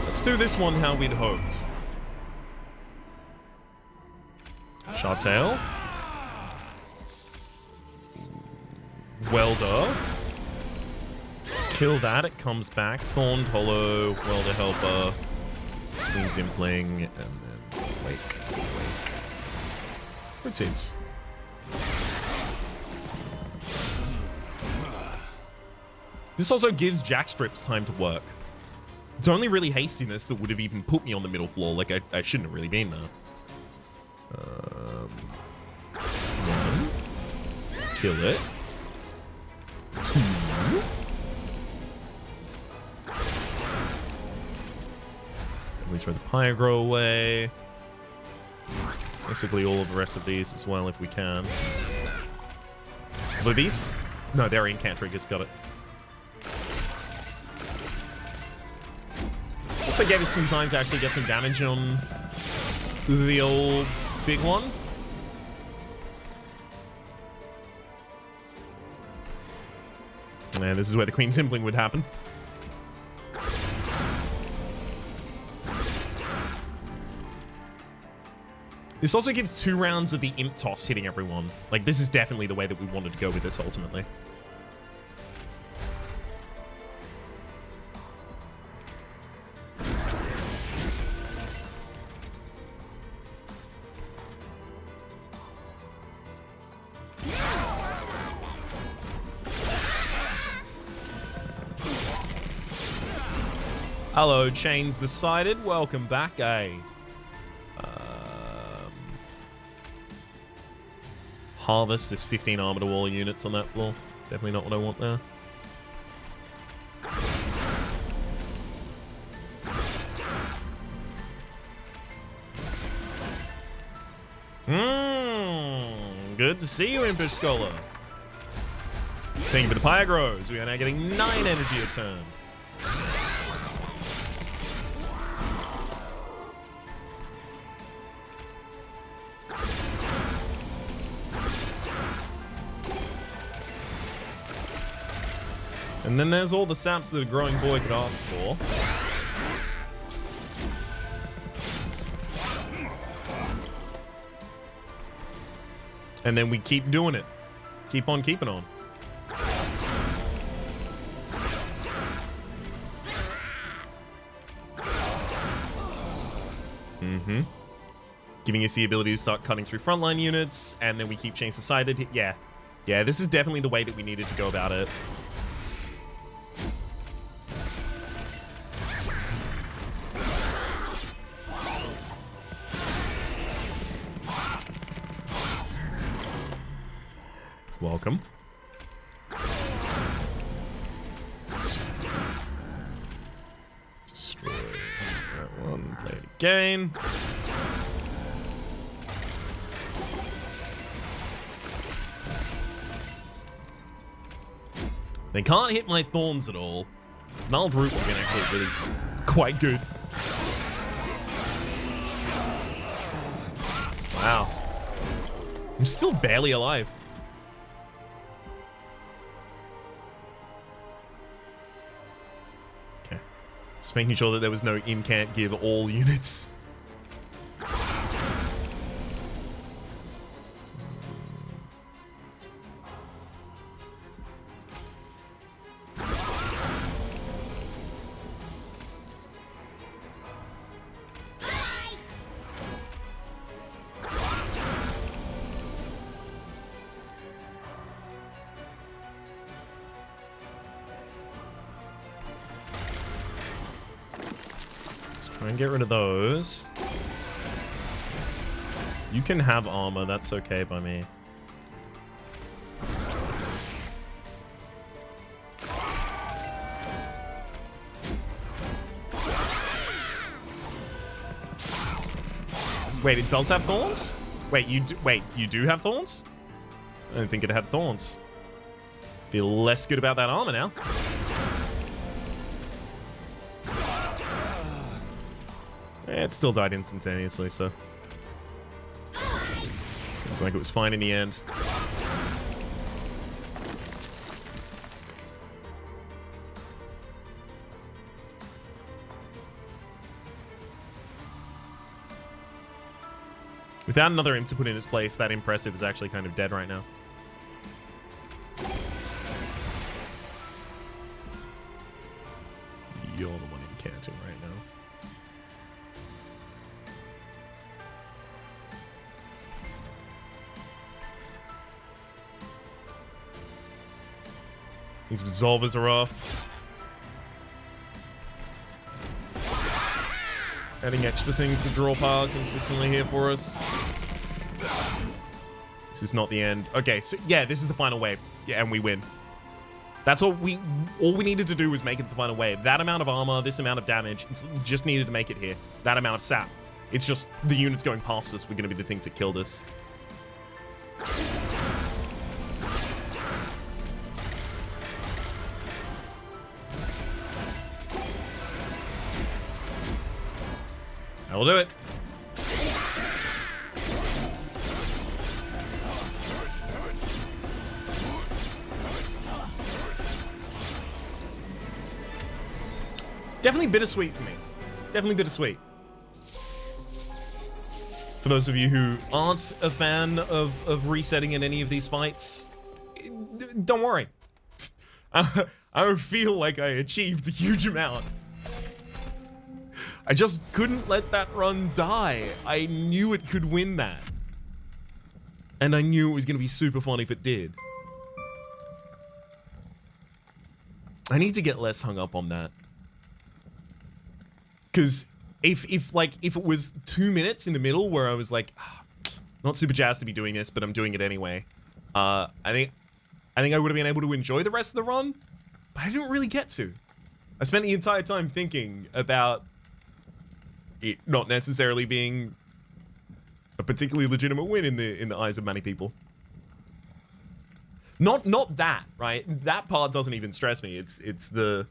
Let's do this one how we'd hoped. Chartail. Welder. Kill that, it comes back. Thorned Hollow, Welder Helper, Queen Zimpling, and then Wake. Good sense. This also gives Jackstrips time to work. It's only really hastiness that would have even put me on the middle floor. Like, I shouldn't have really been there. One. Kill it. Two. At least throw the Pyro away. Basically all of the rest of these as well if we can. Libbies? No, they're Incantriggers, got it. Also gave us some time to actually get some damage on the old big one. And this is where the Queen Zimpling would happen. This also gives 2 rounds of the Imp Toss hitting everyone. Like, this is definitely the way that we wanted to go with this ultimately. Hello, Chains the Sighted. Welcome back, eh? Harvest is 15 armor to all units on that floor. Definitely not what I want there. Good to see you, Impish Scholar. Thank you for the Pyros. We are now getting 9 energy a turn. And then there's all the saps that a growing boy could ask for. And then we keep doing it. Keep on keeping on. Giving us the ability to start cutting through frontline units, and then we keep Chains Decided. Yeah. Yeah, this is definitely the way that we needed to go about it. Welcome. Destroy that one. Play it again. They can't hit my thorns at all. Gnarled Root would have been actually really quite good. Wow. I'm still barely alive. Okay. Just making sure that there was no can't give all units. Try and get rid of those. You can have armor, that's okay by me. Wait, it does have thorns? Wait, you do have thorns? I don't think it had thorns. Feel less good about that armor now. It still died instantaneously, so seems like it was fine in the end. Without another imp to put in his place, that impressive is actually kind of dead right now. You're the one incanting right now. These resolvers are off. Adding extra things to draw power consistently here for us. This is not the end. Okay, so yeah, this is the final wave. Yeah, and we win. That's all we needed to do was make it the final wave. That amount of armor, this amount of damage, it's just needed to make it here. That amount of sap. It's just the units going past us were going to be the things that killed us. I will do it. Definitely bittersweet for me. Definitely bittersweet. For those of you who aren't a fan of resetting in any of these fights, don't worry. I don't feel like I achieved a huge amount. I just couldn't let that run die. I knew it could win that. And I knew it was going to be super fun if it did. I need to get less hung up on that. Because if it was 2 minutes in the middle where I was like, not super jazzed to be doing this, but I'm doing it anyway. I think I would have been able to enjoy the rest of the run, but I didn't really get to. I spent the entire time thinking about it not necessarily being a particularly legitimate win in the eyes of many people. Not that, right? That part doesn't even stress me. It's the...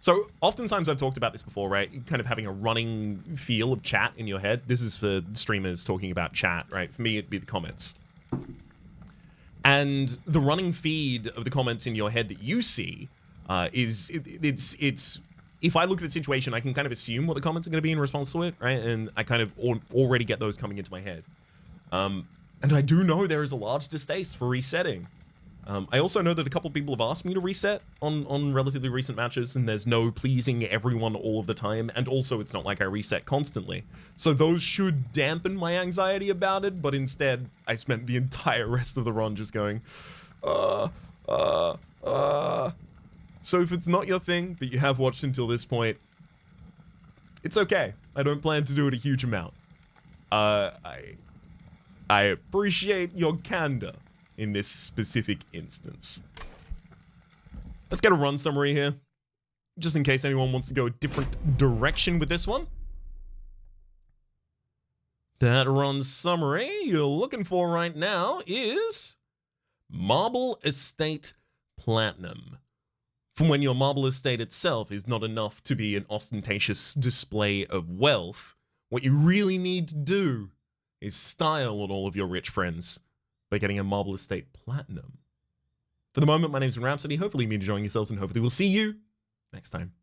So oftentimes I've talked about this before, right? Kind of having a running feel of chat in your head. This is for streamers talking about chat, right? For me, it'd be the comments. And the running feed of the comments in your head that you see it's if I look at a situation, I can kind of assume what the comments are going to be in response to it, right? And I kind of already get those coming into my head. And I do know there is a large distaste for resetting. I also know that a couple of people have asked me to reset on relatively recent matches, and there's no pleasing everyone all of the time, and also it's not like I reset constantly. So those should dampen my anxiety about it, but instead, I spent the entire rest of the run just going, So if it's not your thing, but you have watched until this point, it's okay. I don't plan to do it a huge amount. I appreciate your candor in this specific instance. Let's get a run summary here, just in case anyone wants to go a different direction with this one. That run summary you're looking for right now is Marble Estate Platinum. From when your marble estate itself is not enough to be an ostentatious display of wealth, what you really need to do is style on all of your rich friends by getting a Marble Estate Platinum. For the moment, my name's Rhapsody. Hopefully you've been enjoying yourselves, and hopefully we'll see you next time.